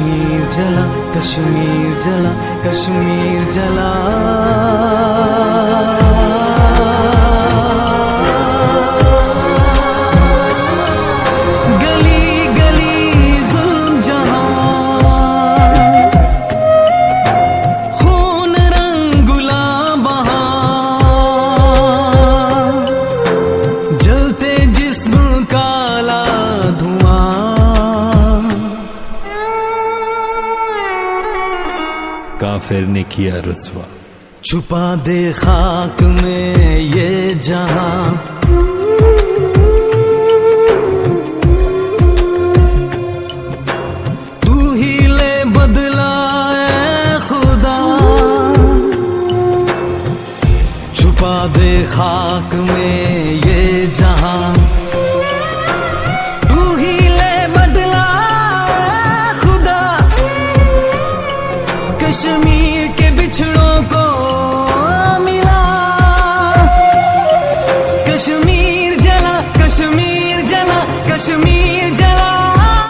कश्मीर जला, कश्मीर जला, कश्मीर जला। गली गली जुल्म जहां, खून रंग गुलाब वहां, जलते जिस्म काला धुआं। काफिर ने किया रस्वा, छुपा दे खाक में ये जहां। तू ही ले बदला ऐ खुदा, छुपा दे खाक में ये जहां। तू ही ले बदला ऐ खुदा, कश्मीर के बिछड़ों को मिला। कश्मीर जला, कश्मीर जला, कश्मीर